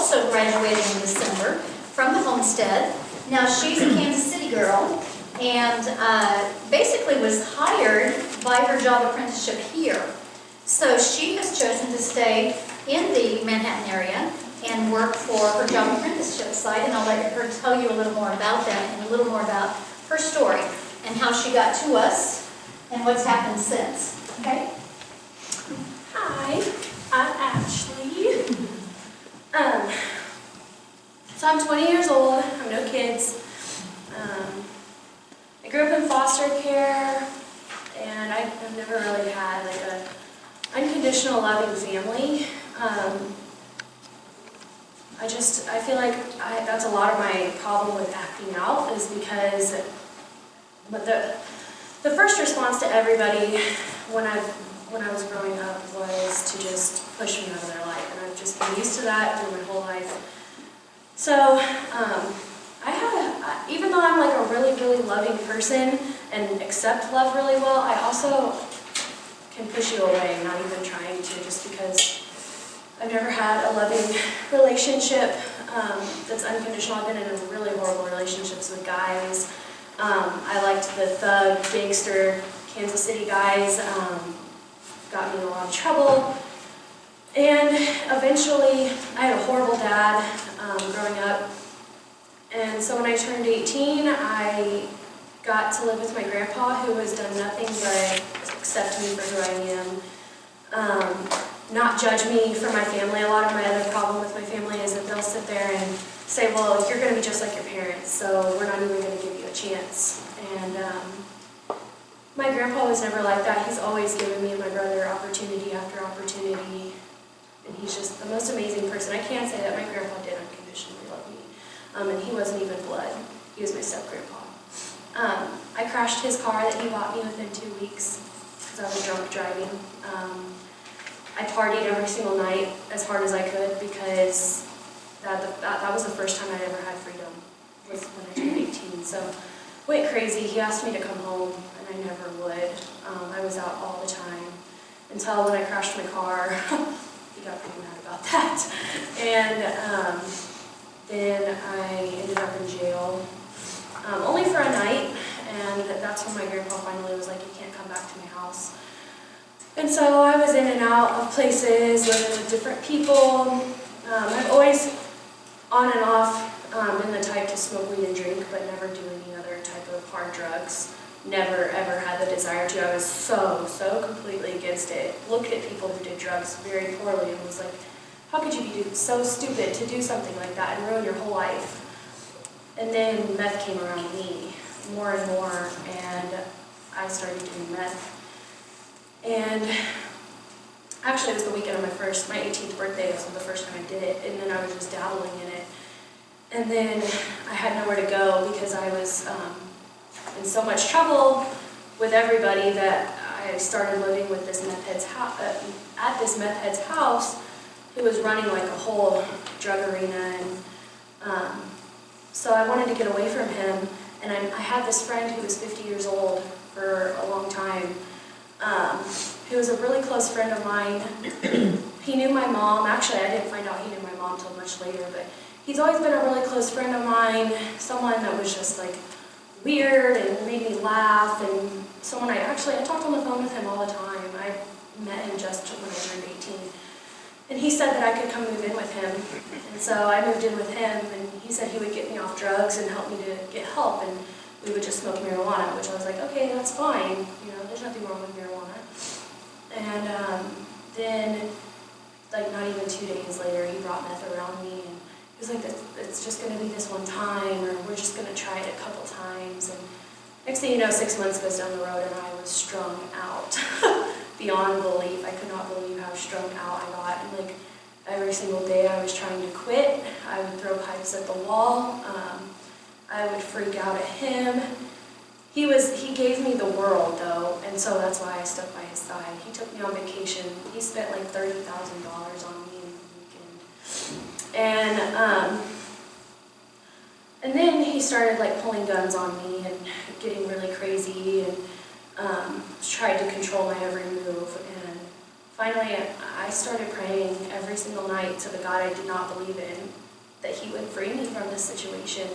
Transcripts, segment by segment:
also graduated in December from the Homestead. Now she's a Kansas City girl and basically was hired by her job apprenticeship here. So she has chosen to stay in the Manhattan area and work for her job apprenticeship site, and I'll let her tell you a little more about that and a little more about her story and how she got to us and what's happened since. Okay? Hi, I'm Ashley. So I'm 20 years old, I have no kids. I grew up in foster care, and I've never really had like a unconditional loving family. I feel like that's a lot of my problem with acting out, is because the first response to everybody when I was growing up was to just push me out of their life, and I've just been used to that through my whole life. So even though I'm like a really, really loving person and accept love really well, I also can push you away, not even trying to, just because I've never had a loving relationship that's unconditional. I've been in really horrible relationships with guys. I liked the thug, gangster, Kansas City guys. Got me in a lot of trouble. And eventually, I had a horrible dad growing up. And so when I turned 18, I got to live with my grandpa, who has done nothing but accept me for who I am. Not judge me for my family. A lot of my other problem with my family is that they'll sit there and say, well, you're going to be just like your parents, so we're not even going to give you a chance. And my grandpa was never like that. He's always given me and my brother opportunity after opportunity, and he's just the most amazing person. I can't say that my grandpa did unconditionally love me, and he wasn't even blood. He was my step-grandpa. I crashed his car that he bought me within 2 weeks because I was drunk driving. I partied every single night as hard as I could, because that was the first time I'd ever had freedom, was when I turned 18. So went crazy. He asked me to come home, and I never would. I was out all the time until when I crashed my car. He got pretty mad about that. And then I ended up in jail, only for a night, and that's when my grandpa finally was like, you can't come back to my house. And so I was in and out of places, living with different people. I've always, on and off, been the type to smoke weed and drink, but never do any other type of hard drugs. Never, ever had the desire to. I was so completely against it. Looked at people who did drugs very poorly and was like, how could you be so stupid to do something like that and ruin your whole life? And then meth came around me more and more, and I started doing meth. And actually it was the weekend of my 18th birthday, was the first time I did it, and then I was just dabbling in it. And then I had nowhere to go because I was in so much trouble with everybody that I started living with this meth head's at this meth head's house, who was running like a whole drug arena. And so I wanted to get away from him, and I had this friend who was 50 years old for a long time, who was a really close friend of mine. He knew my mom. Actually, I didn't find out he knew my mom until much later, but he's always been a really close friend of mine, someone that was just like weird and made me laugh, and someone I talked on the phone with him all the time. I met him just when I turned 18. And he said that I could come move in with him. And so I moved in with him, and he said he would get me off drugs and help me to get help, and we would just smoke marijuana, which I was like, okay, that's fine. You know, there's nothing wrong with marijuana. And then, like, not even 2 days later, he brought meth around me, and he was like, it's just going to be this one time, or we're just going to try it a couple times. And next thing you know, 6 months goes down the road, and I was strung out beyond belief. I could not believe how strung out I got. And like every single day I was trying to quit. I would throw pipes at the wall. I would freak out at him. He gave me the world though, and so that's why I stuck by his side. He took me on vacation. He spent like $30,000 on me in a weekend. And then he started like pulling guns on me and getting really crazy, and tried to control my every move. And finally, I started praying every single night to the God I did not believe in, that he would free me from this situation.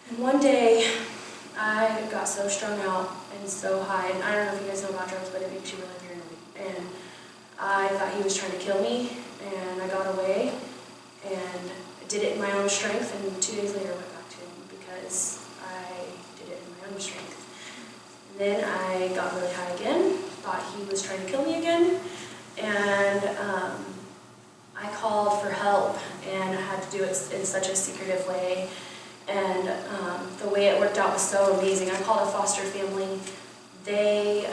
And one day, I got so strung out and so high, and I don't know if you guys know about drugs, but it makes you really paranoid. And I thought he was trying to kill me, and I got away, and did it in my own strength, and 2 days later I went back to him because I did it in my own strength. And then I got really high again, thought he was trying to kill me again, and I called for help, and I had to do it in such a secretive way. And the way it worked out was so amazing. I called a foster family. They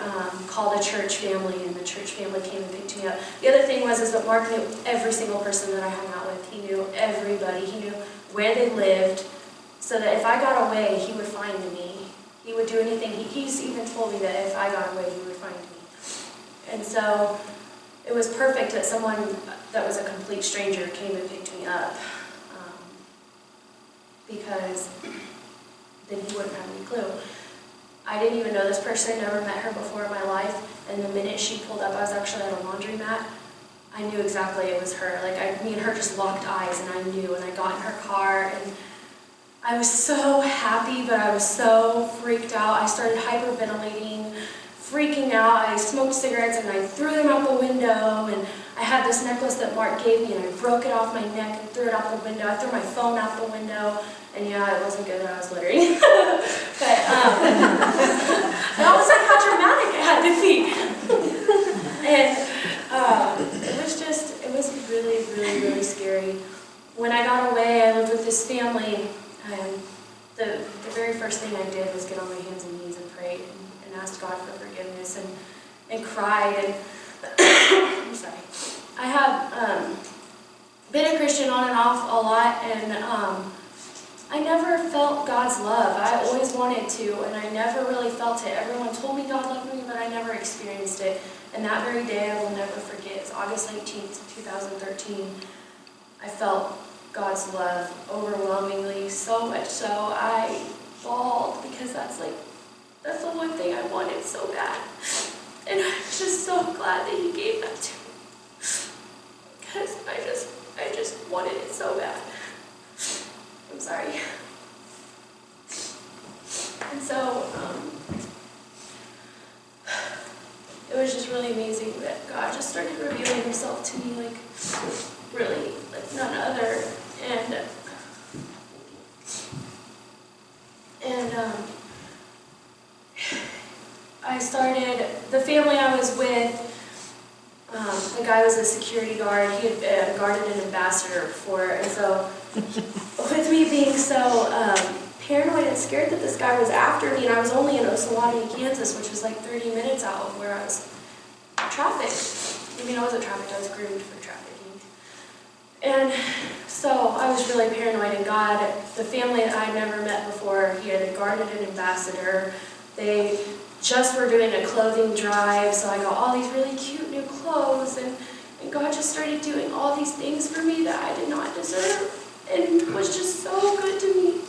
called a church family, and the church family came and picked me up. The other thing is that Mark knew every single person that I hung out with. He knew everybody. He knew where they lived, so that if I got away, he would find me. He would do anything. He's even told me that if I got away, he would find me. And so it was perfect that someone that was a complete stranger came and picked me up, because then he wouldn't have any clue. I didn't even know this person, never met her before in my life, and the minute she pulled up, I was actually at a laundromat, I knew exactly it was her. Like, me and her just locked eyes, and I knew, and I got in her car, and I was so happy, but I was so freaked out. I started hyperventilating, freaking out. I smoked cigarettes, and I threw them out the window, and I had this necklace that Mark gave me, and I broke it off my neck and threw it out the window. I threw my phone out the window, and yeah, it wasn't good that I was littering. But that was like how dramatic it had to be. And it was really, really, really scary. When I got away, I lived with this family, and the very first thing I did was get on my hands and knees and prayed and asked God for forgiveness and cried. And I'm sorry. I have been a Christian on and off a lot, and I never felt God's love. I always wanted to, and I never really felt it. Everyone told me God loved me, but I never experienced it. And that very day I will never forget. It's August 19th, 2013. I felt God's love overwhelmingly, so much so I bawled, because that's the one thing I wanted so bad. And I'm just so glad that he gave that to me, because I just wanted it so bad. I'm sorry. And so it was just really amazing that God just started revealing himself to me, like, really, like none other. And I started, the family I was with, the guy was a security guard. He had guarded an ambassador before, and so with me being so paranoid and scared that this guy was after me, and I was only in Osawatomie, Kansas, which was like 30 minutes out of where I was trafficked. I mean, I wasn't trafficked, I was groomed for trafficking. And so I was really paranoid, and God, the family that I'd never met before, he had guarded an ambassador. They just were doing a clothing drive, so I got all these really cute new clothes, and God just started doing all these things for me that I did not deserve, and was just so good to me.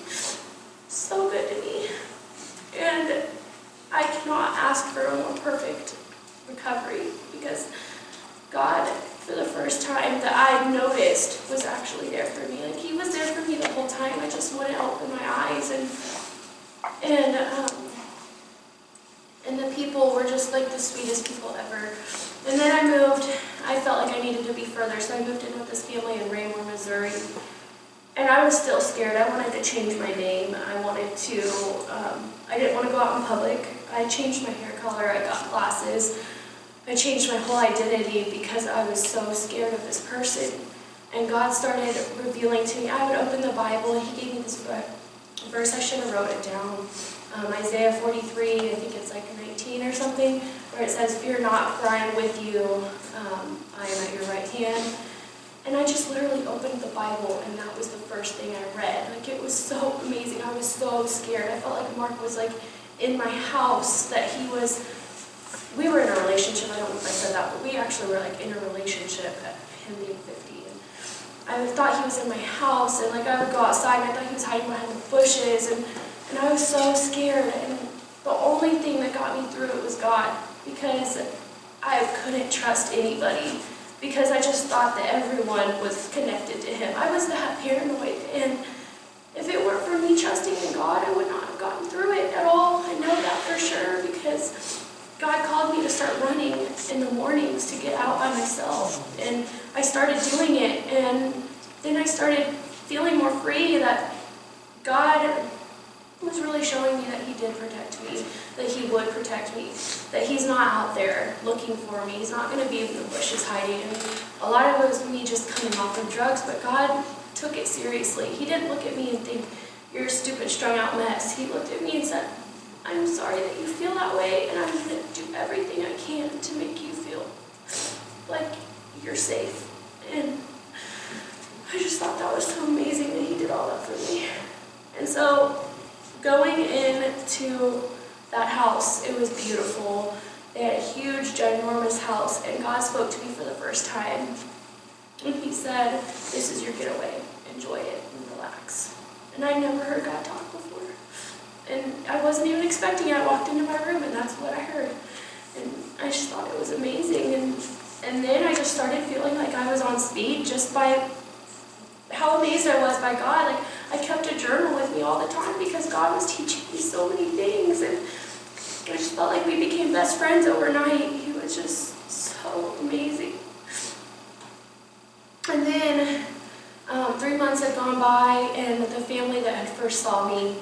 So good to me. And I cannot ask for a more perfect recovery, because God, for the first time that I noticed, was actually there for me. Like, he was there for me the whole time. I just wouldn't open my eyes, and the people were just like the sweetest people ever. And then I moved. I felt like I needed to be further, so I moved in with this family in Raymore, Missouri. And I was still scared. I wanted to change my name. I didn't want to go out in public. I changed my hair color. I got glasses. I changed my whole identity because I was so scared of this person. And God started revealing to me. I would open the Bible, and he gave me this verse. I should have wrote it down. Isaiah 43, I think it's like 19 or something, where it says, "Fear not, for I am with you. I am at your right hand." And I just literally opened the Bible, and that was the first thing I read. Like, it was so amazing. I was so scared. I felt like Mark was like in my house, that we were in a relationship. I don't know if I said that, but we actually were like in a relationship at him being 50. And I thought he was in my house, and like I would go outside, and I thought he was hiding behind the bushes, and I was so scared. And the only thing that got me through it was God, because I couldn't trust anybody because I just thought that everyone was connected to him. I was that paranoid, and if it weren't for me trusting in God, I would not have gotten through it at all. I know that for sure because God called me to start running in the mornings to get out by myself. And I started doing it, and then I started feeling more free, that God was really showing me that he did protect me, that he would protect me, that he's not out there looking for me. He's not going to be in the bushes hiding. And a lot of it was me just coming off of drugs, but God took it seriously. He didn't look at me and think, you're a stupid, strung out mess. He looked at me and said, I'm sorry that you feel that way, and I'm going to do everything I can to make you feel like you're safe. And I just thought that was so amazing that he did all that for me. And so going into that house, it was beautiful. They had a huge, ginormous house, and God spoke to me for the first time. And he said, this is your getaway. Enjoy it and relax. And I never heard God talk before. And I wasn't even expecting it. I walked into my room, and that's what I heard. And I just thought it was amazing. And then I just started feeling like I was on speed just by how amazed I was by God. Like, I kept a journal with me all the time because God was teaching me so many things. And I just felt like we became best friends overnight. He was just so amazing. And then 3 months had gone by, and the family that had first saw me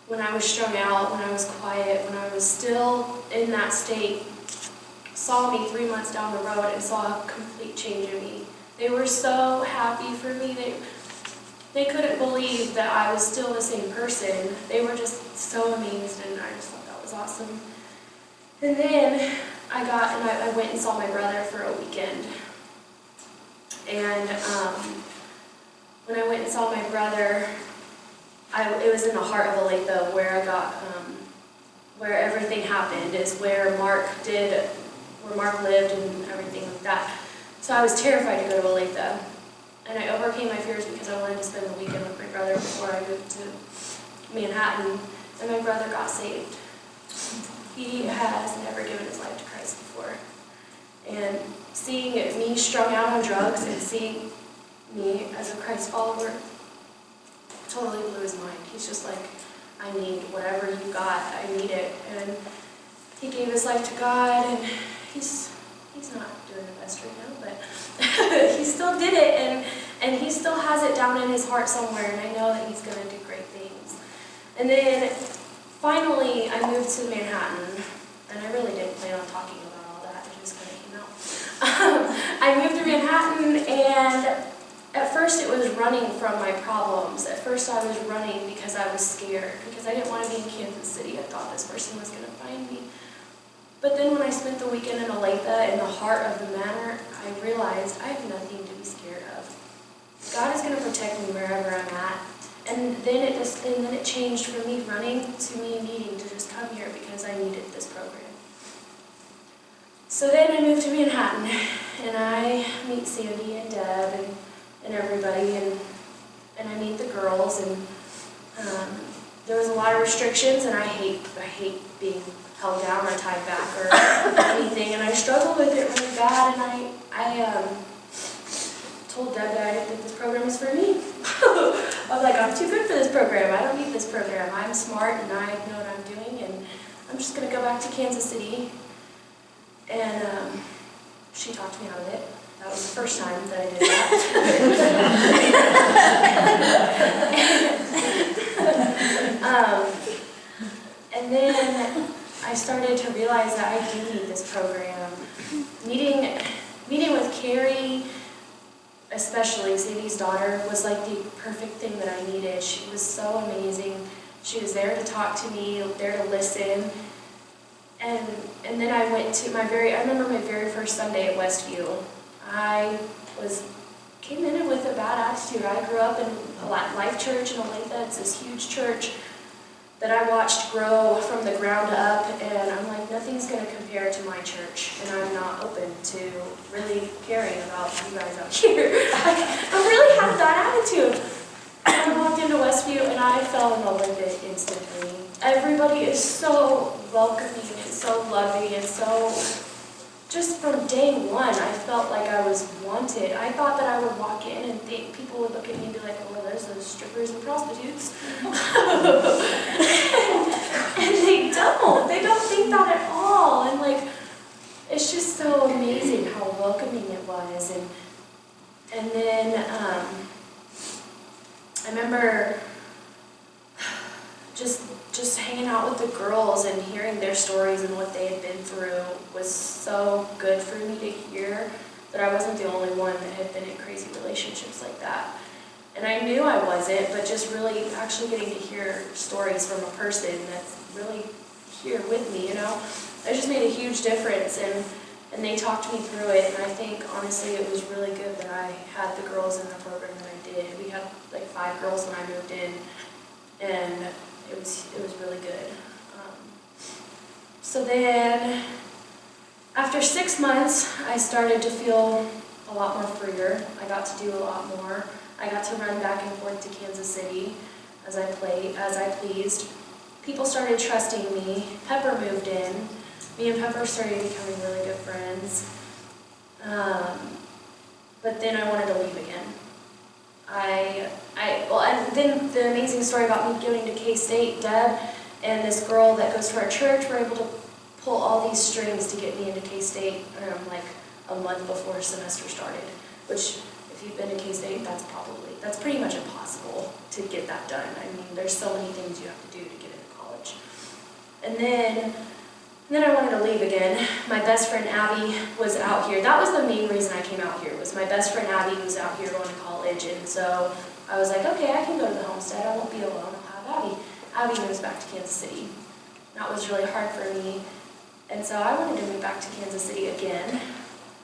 when I was strung out, when I was quiet, when I was still in that state, saw me 3 months down the road and saw a complete change in me. They were so happy for me. They couldn't believe that I was still the same person. They were just so amazed, and I just thought that was awesome. And then I went and saw my brother for a weekend. And when I went and saw my brother, it was in the heart of Olathe where I got, where everything happened, is where Mark lived and everything like that. So I was terrified to go to Olathe. And I overcame my fears because I wanted to spend the weekend with my brother before I moved to Manhattan. And my brother got saved. He has never given his life to Christ before. And seeing me strung out on drugs and seeing me as a Christ follower totally blew his mind. He's just like, I need whatever you got. I need it. And he gave his life to God, and he's not doing the best right now, but he still did it, and he still has it down in his heart somewhere, and I know that he's going to do great things. And then finally I moved to Manhattan, and I really didn't plan on talking about all that. It just kind of came out. I moved to Manhattan, and at first it was running from my problems. At first I was running because I was scared, because I didn't want to be in Kansas City. I thought this person was going to find me. But then when I spent the weekend in Olathe, in the heart of the manor, I realized I have nothing to be scared of. God is going to protect me wherever I'm at. And then it changed from me running to me needing to just come here because I needed this program. So then I moved to Manhattan, and I meet Sandy and Deb and everybody, and I meet the girls, and there was a lot of restrictions, and I hate being held down or tied back or anything, and I struggled with it really bad, and I told Deb that I didn't think this program was for me. I was like, I'm too good for this program. I don't need this program. I'm smart, and I know what I'm doing, and I'm just going to go back to Kansas City. And she talked me out of it. That was the first time that I did that. And then I started to realize that I do need this program. Meeting with Carrie, especially Sadie's daughter, was like the perfect thing that I needed. She was so amazing. She was there to talk to me, there to listen. And then I went to I remember my very first Sunday at Westview. I came in with a bad attitude. I grew up in a Life Church in Olathe. It's this huge church that I watched grow from the ground up, and I'm like, nothing's going to compare to my church, and I'm not open to really caring about you guys out here. I really had that attitude. And I walked into Westview, and I fell in love with it instantly. Everybody is so welcoming and so loving and so just from day one, I felt like I was wanted. I thought that I would walk in and think people would look at me and be like, "Oh, there's those strippers and prostitutes," and they don't. They don't think that at all. And like, it's just so amazing how welcoming it was. And then I remember just hanging out with the girls and hearing their stories and what they had been through was so good for me to hear, that I wasn't the only one that had been in crazy relationships like that. And I knew I wasn't, but just really actually getting to hear stories from a person that's really here with me, it just made a huge difference. And they talked me through it, and I think honestly it was really good that I had the girls in the program that I did. We had like 5 girls when I moved in, and it was really good. So then, after 6 months, I started to feel a lot more freer. I got to do a lot more. I got to run back and forth to Kansas City as I pleased. People started trusting me. Pepper moved in. Me and Pepper started becoming really good friends. But then I wanted to leave again. And then the amazing story about me going to K-State, Deb and this girl that goes to our church were able to pull all these strings to get me into K-State like a month before semester started, which if you've been to K-State, that's pretty much impossible to get that done. I mean, there's so many things you have to do to get into college. And then I wanted to leave again. My best friend Abby was out here. That was the main reason I came out here, was my best friend Abby was out here going to college. And so I was like, okay, I can go to the homestead. I won't be alone. I'll have Abby. Abby moves back to Kansas City. That was really hard for me. And so I wanted to move back to Kansas City again.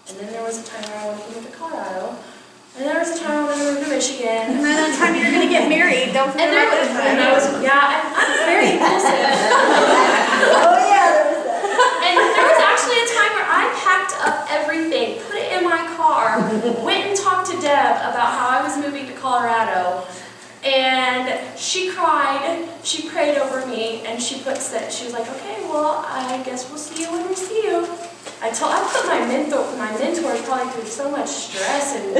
And then there was a time where I wanted to move to Colorado. And there was a time when I moved to Michigan. And then the time you were going to get married. Don't forget about this time. I'm very impulsive. Oh yeah, there was that. And there was actually a time where I packed up everything, put it in my car, went and talked to Deb about how I was moving to Colorado. And she cried, she prayed over me, and she was like, okay, well, I guess we'll see you when we see you. I put my mentors probably through so much stress and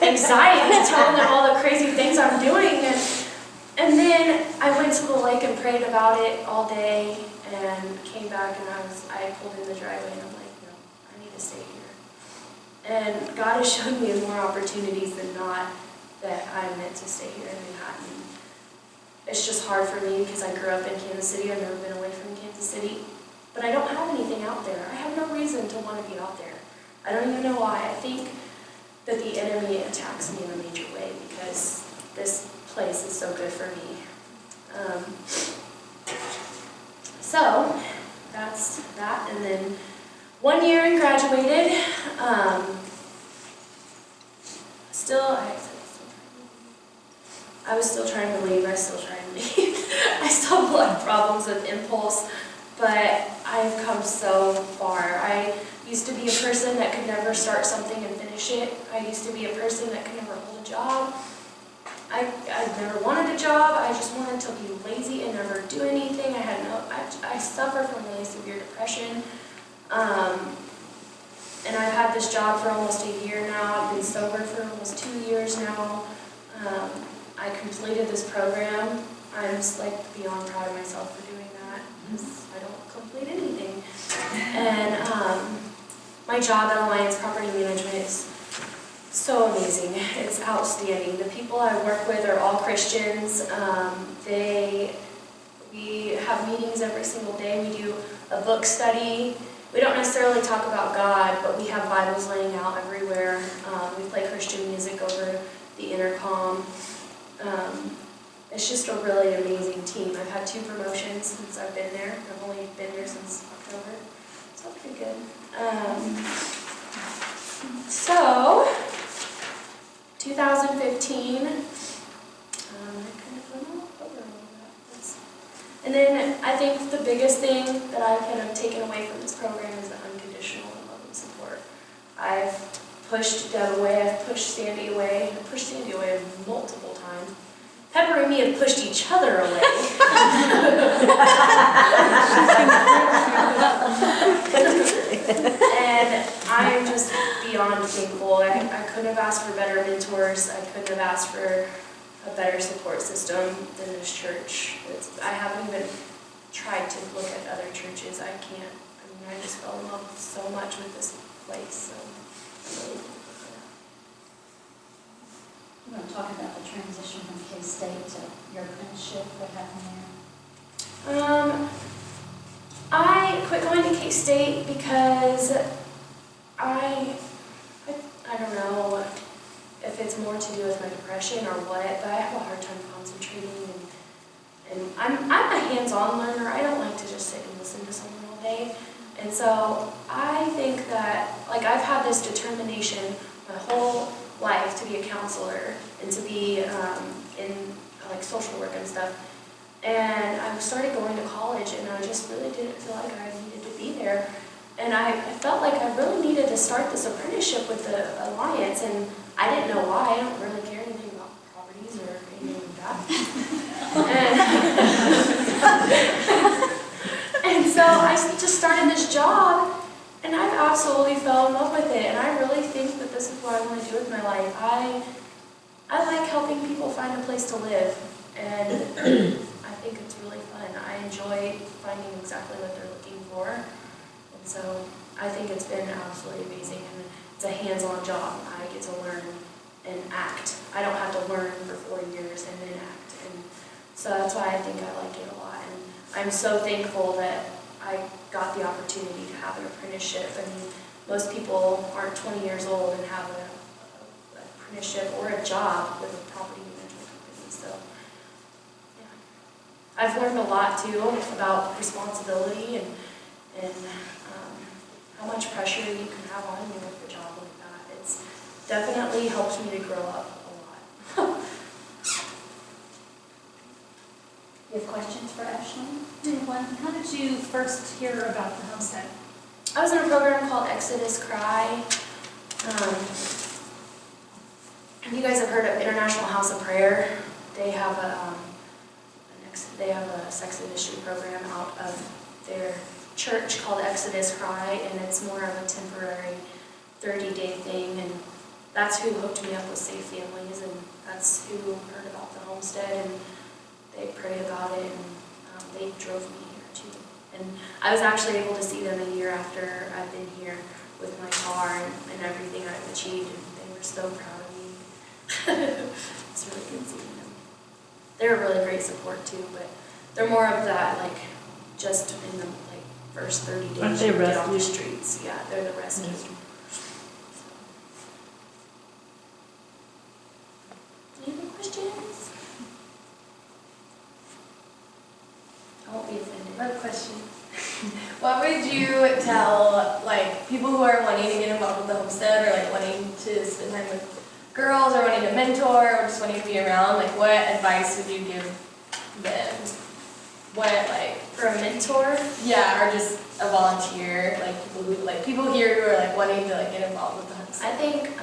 anxiety, telling them all the crazy things I'm doing. And then I went to the lake and prayed about it all day and came back, and I pulled in the driveway and I'm like, no, I need to stay here. And God has shown me more opportunities than not that I'm meant to stay here in Manhattan. It's just hard for me because I grew up in Kansas City. I've never been away from Kansas City. But I don't have anything out there. I have no reason to want to be out there. I don't even know why. I think that the enemy attacks me in a major way because this place is so good for me. So that's that. And then 1 year and graduated. I was still trying to leave. I still have a lot of problems with impulse, but I've come so far. I used to be a person that could never start something and finish it. I used to be a person that could never hold a job. I never wanted a job. I just wanted to be lazy and never do anything. I suffer from really severe depression. And I've had this job for almost a year now. I've been sober for almost 2 years now. I completed this program. I'm just beyond proud of myself for doing that because I don't complete anything. And my job at Alliance Property Management is so amazing. It's outstanding. The people I work with are all Christians. We have meetings every single day. We do a book study. We don't necessarily talk about God, but we have Bibles laying out everywhere. We play Christian music over the intercom. It's just a really amazing team. I've had 2 promotions since I've been there. I've only been there since October, so that's pretty good. So, 2015, I kind of went over all that. And then I think the biggest thing that I could have taken away from this program is the unconditional love and support. I've pushed Deb away, I've pushed Sandy away, I've pushed Sandy away multiple times. Pepper and me have pushed each other away. And I am just beyond thankful. I couldn't have asked for better mentors. I couldn't have asked for a better support system than this church. I haven't even tried to look at other churches. I can't. I mean, I just fell in love so much with this place. So I'm really thankful for that. You want to talk about the transition from K-State to your apprenticeship, what happened there? I quit going to K-State because I don't know if it's more to do with my depression or what, but I have a hard time concentrating, and I'm a hands-on learner. I don't like to just sit and listen to someone all day. And so I think that, like, I've had this determination my whole life to be a counselor and to be in like social work and stuff. And I started going to college, and I just really didn't feel like I needed to be there. And I felt like I really needed to start this apprenticeship with the Alliance, and I didn't know why. I don't really care anything about properties or anything like that. And so I just started this job, and I absolutely fell in love with it. And I really think that this is what I want to do with my life. I like helping people find a place to live, and I think it's really fun. I enjoy finding exactly what they're looking for. And so I think it's been absolutely amazing, and it's a hands-on job. I get to learn and act. I don't have to learn for 4 years and then act. And so that's why I think I like it a lot. And I'm so thankful that I got the opportunity to have an apprenticeship. I mean, most people aren't 20 years old and have an apprenticeship or a job with a property management company. So yeah, I've learned a lot too about responsibility and how much pressure you can have on you with a job like that. It's definitely helped me to grow up a lot. You have questions for Ashley? How did you first hear about the homestead? I was in a program called Exodus Cry. You guys have heard of International House of Prayer. They have a sex ministry program out of their church called Exodus Cry, and it's more of a temporary 30-day thing, and that's who hooked me up with Safe Families, and that's who heard about the homestead, and they prayed about it, and they drove me here too. And I was actually able to see them a year after I've been here with my car and everything I've achieved, and they were so proud of me. It's really good seeing them. They're a really great support too, but they're more of that, like, just in the first 30 days you get off the streets. Yeah, they're the rescue. So. Any other questions? I won't be offended. I have a question. What would you tell, like, people who are wanting to get involved with the homestead, or like wanting to spend time with girls, or wanting to mentor, or just wanting to be around? Like, what advice would you give them? What, like, For a mentor? yeah, or just a volunteer, like people here who are like wanting to like get involved with the homestead? I think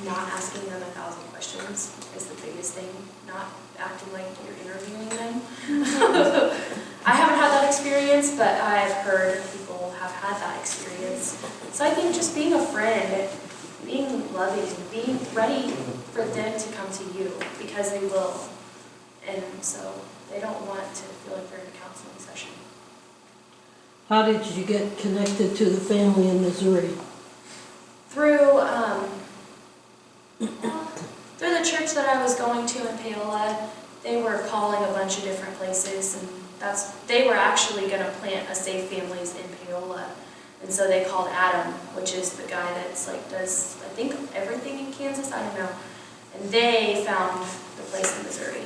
not asking them 1,000 questions is the biggest thing. Not acting like you're interviewing them. I haven't had that experience, but I've heard people have had that experience. So I think just being a friend, being loving, being ready for them to come to you, because they will. And so they don't want to feel like they're in a counseling session. How did you get connected to the family in Missouri? Through the church that I was going to in Paola, they were calling a bunch of different places, and they were actually going to plant a Safe Families in Paola. And so they called Adam, which is the guy that's like does, I think, everything in Kansas, I don't know. And they found the place in Missouri,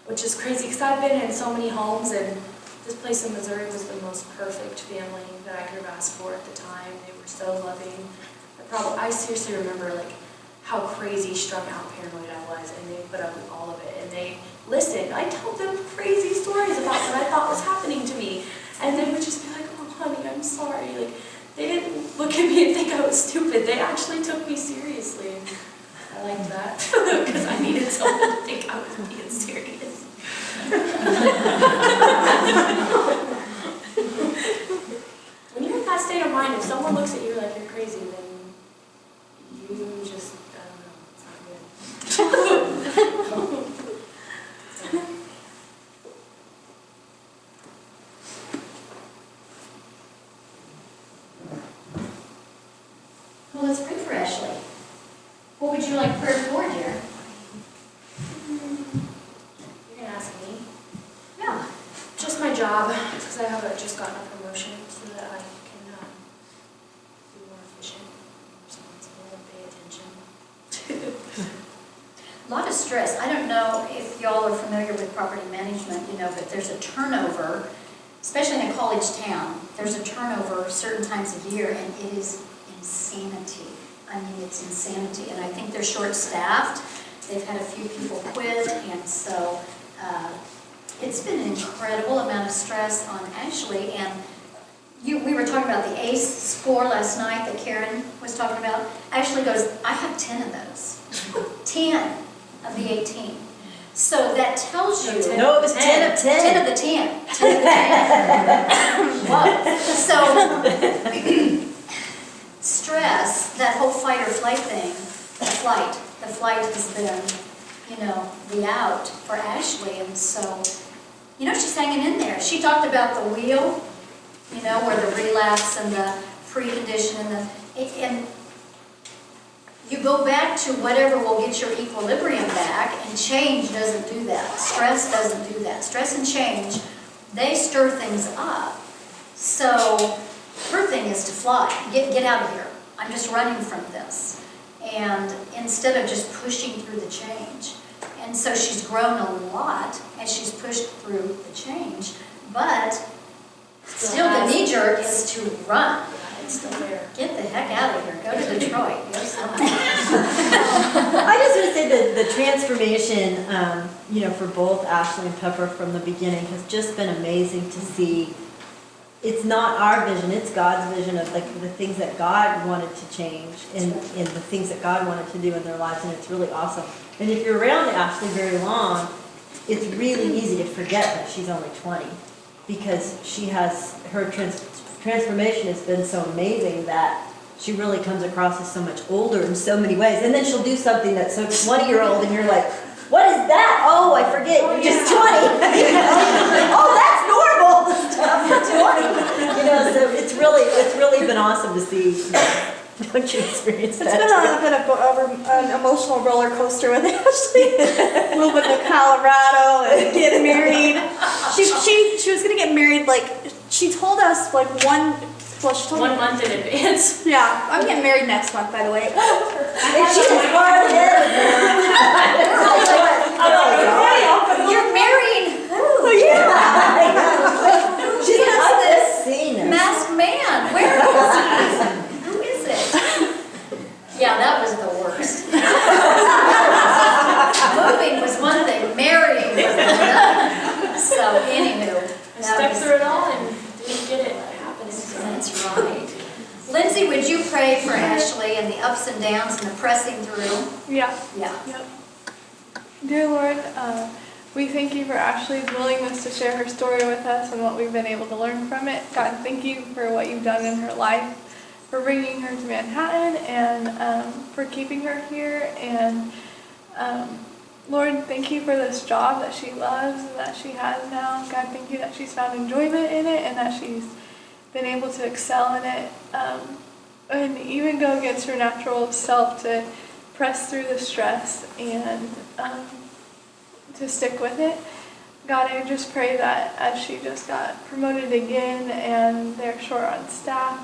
which is crazy because I've been in so many homes, and this place in Missouri was the most perfect family that I could have asked for at the time. They were so loving. I seriously remember like how crazy strung out paranoid I was, and they put up with all of it, and they listened. I told them crazy stories about what I thought was happening to me, and they would just be like, "Oh honey, I'm sorry." Like, they didn't look at me and think I was stupid. They actually took me seriously. I liked that because I needed someone to think I was being serious. When you're in that state of mind, mind, if someone looks at you like you're crazy, then you just, I don't know, it's not good. Well, let's pray for Ashley. What would you like prayer for, dear? You're gonna ask me? Yeah. Just my job, because I have just gotten a promotion so that I can be more efficient, responsible, and pay attention. A lot of stress. I don't know if y'all are familiar with property management, but there's a turnover, especially in a college town. There's a turnover certain times a year, and it is insanity. I mean, it's insanity. And I think they're short-staffed. They've had a few people quit, and so it's been an incredible amount of stress on Ashley. And we were talking about the ACE score last night that Karen was talking about. Ashley goes, I have 10 of those. 10 of the 18. So that tells you... No, it was 10 of 10. 10 of the 10. 10 of the 10. Whoa. So, stress, that whole fight or flight thing, the flight has been, the out for Ashley. And so, she's hanging in there. She talked about the wheel, where the relapse and the precondition and you go back to whatever will get your equilibrium back, and change doesn't do that. Stress doesn't do that. Stress and change, they stir things up. So her thing is to fly. Get out of here. I'm just running from this. And instead of just pushing through the change. And so she's grown a lot as she's pushed through the change. But still the knee-jerk is to run. It's still there. Get the heck out of here. Go to Detroit. Go somewhere. I just want to say that the transformation, for both Ashley and Pepper from the beginning has just been amazing to see. It's not our vision, it's God's vision of the things that God wanted to change and the things that God wanted to do in their lives, and it's really awesome. And if you're around Ashley very long, it's really easy to forget that she's only 20 because she has her transformation has been so amazing that she really comes across as so much older in so many ways. And then she'll do something that's so 20-year-old and you're like, what is that? Oh, I forget, you're just 20. Oh, that's normal stuff for 20. So it's really been awesome to see. Don't you experience that? It's been a bit of an emotional roller coaster with Ashley. Moving to Colorado and getting married. She was gonna get married she told us she told 1 me, month in advance. yeah, I'm getting married next month, by the way. And she was far ahead of You're married. Oh, yeah. She has this seen her. masked man. Where is he? Who is it? Yeah, that was the worst. Moving was one thing, marrying was another. So, anywho. I stepped through it all and didn't get it happening. That's right. Lindsay, would you pray for Ashley and the ups and downs and the pressing through? Yeah. Yeah. Yep. Dear Lord, we thank you for Ashley's willingness to share her story with us and what we've been able to learn from it. God, thank you for what you've done in her life, for bringing her to Manhattan, and for keeping her here. And Lord, thank you for this job that she loves and that she has now. God, thank you that she's found enjoyment in it and that she's been able to excel in it, and even go against her natural self to press through the stress and to stick with it. God, I just pray that as she just got promoted again and they're short on staff,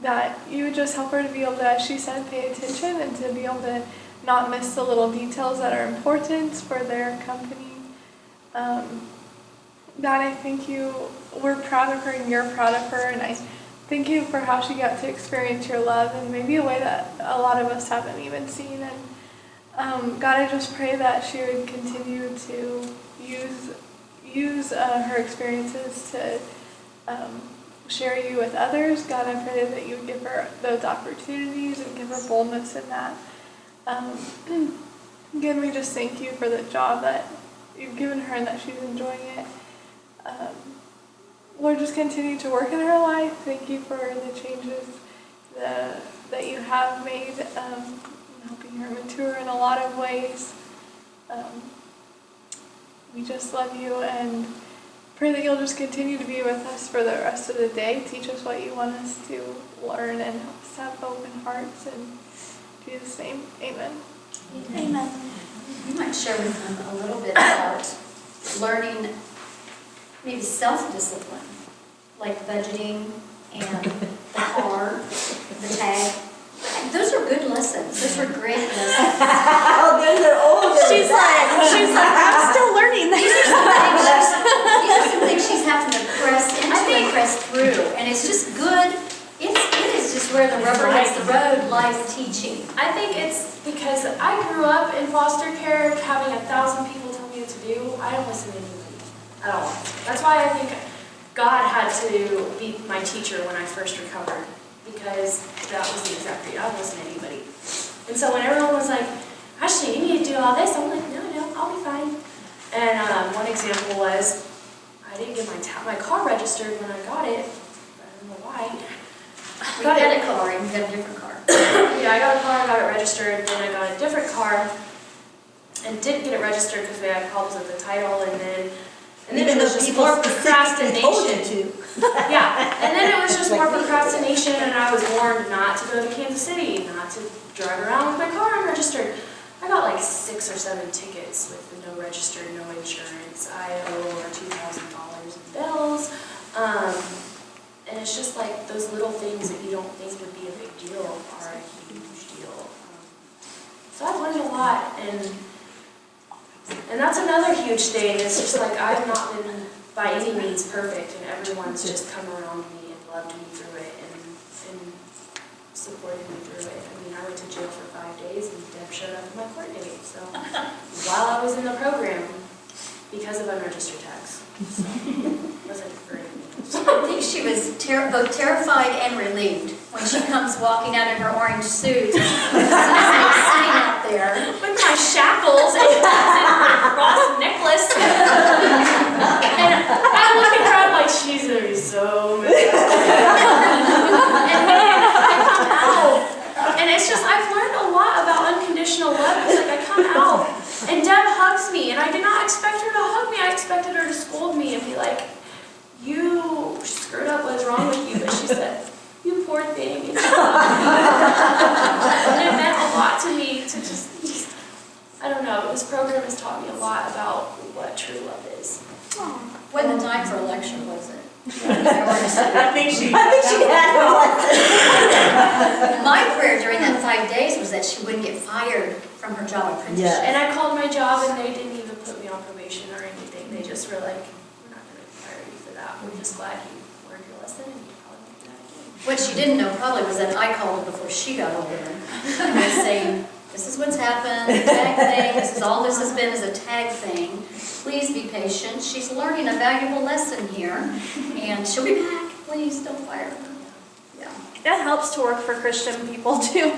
that you would just help her to be able to, as she said, pay attention and to be able to not miss the little details that are important for their company. God, I thank you. We're proud of her and you're proud of her, and I thank you for how she got to experience your love in maybe a way that a lot of us haven't even seen. And God, I just pray that she would continue to use her experiences to share you with others. God, I pray that you would give her those opportunities and give her boldness in that. Again, we just thank you for the job that you've given her and that she's enjoying it. Lord, just continue to work in her life. Thank you for the changes that you have made, helping her mature in a lot of ways. We just love you and pray that you'll just continue to be with us for the rest of the day. Teach us what you want us to learn and help us have open hearts. In Jesus' name, amen. Amen. You might share with them a little bit about learning maybe self-discipline, like budgeting and the car, the tag. Those are good lessons. Those are great lessons. Oh, those are older. She's like, I'm still learning These this. are some things she's having to press into and press through, and it's just good. It is just where the rubber hits the road, life teaching. I think it's because I grew up in foster care, having 1,000 people tell me what to do. I don't listen to anybody at all. That's why I think God had to be my teacher when I first recovered, because that was the exact reason. I don't listen to anybody. And so when everyone was like, Ashley, you need to do all this, I'm like, no, I'll be fine. And one example was, I didn't get my car registered when I got it. I don't know why. We got a car, and we got a different car. Yeah, I got a car, I got it registered, then I got a different car, and didn't get it registered because we had problems with the title, and then Even it was though just people more specifically told you procrastination. to. Yeah, and then it was just more procrastination, and I was warned not to go to Kansas City, not to drive around with my car unregistered. I got like 6 or 7 tickets with no registered, no insurance. I owe over $2,000 in bills. And it's just like those little things that you don't think would be a big deal are a huge deal. So I've learned a lot, and that's another huge thing. It's just like I've not been by any means perfect, and everyone's just come around me and loved me through it and supported me through it. I mean, I went to jail for 5 days, and Deb showed up at my court date. So while I was in the program, because of unregistered tax, so it wasn't great. I think she was both terrified and relieved when she comes walking out in her orange suit, sitting out there With my shackles and her cross necklace. And I look at her, I'm like, she's gonna be so mad. And then I come out, and it's just, I've learned a lot about unconditional love. It's like I come out, and Deb hugs me, and I did not expect her to hug me. I expected her to scold me and be like, you screwed up, what's wrong with you? But she said, you poor thing. And it meant a lot to me to just, I don't know, this program has taught me a lot about what true love is. when the time for lecture was it? I think she had her lesson. My prayer during that 5 days was that she wouldn't get fired from her job apprenticeship. Yeah. And I called my job, and they didn't even put me on probation or anything. They just were like, we're not going to fire you for that. We're just glad you learned your lesson, and you probably won't do that again. What she didn't know probably was that I called her before she got over there. I was saying, this is what's happened, the tag thing, this is all this has been is a tag thing. Please be patient. She's learning a valuable lesson here, and she'll be back. Please don't fire her. Yeah. It helps to work for Christian people too.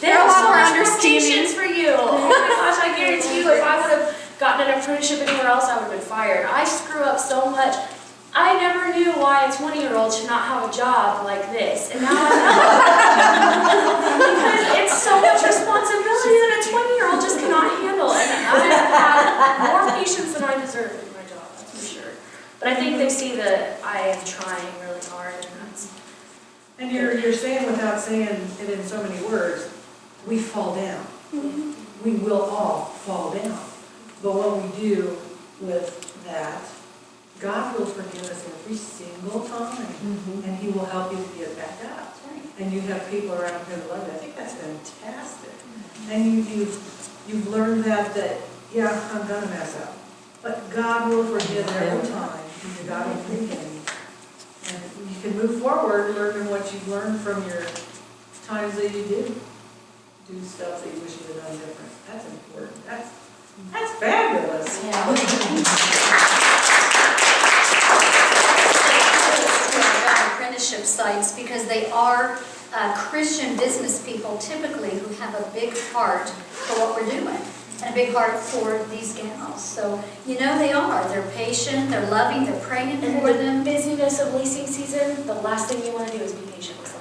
They They're a have lot so more much understanding. patience for you. Oh my gosh, I guarantee you, if I would have gotten an apprenticeship anywhere else, I would have been fired. I screw up so much. I never knew why a 20-year-old should not have a job like this, and now I know. Because it's so much responsibility that a 20-year-old just cannot handle, and I've had more patience than I deserve in my job, that's for sure. But I think they see that I am trying really hard, and that's... And you're saying without saying it in so many words, we fall down. We will all fall down. But what we do with that, God will forgive us every single time, and He will help you to get back up. And you have people around here that love you. I think that's fantastic. And you've learned that yeah, I'm gonna mess up, but God will forgive every time. And God will forgive you. And you can move forward learning what you've learned from your times that you do stuff that you wish you had done different. That's important. That's fabulous. Apprenticeship sites, because they are Christian business people typically who have a big heart for what we're doing. and a big heart for these gals. So, you know they are. They're patient, they're loving, they're praying And for in them. the busyness of leasing season, the last thing you want to do is be patient with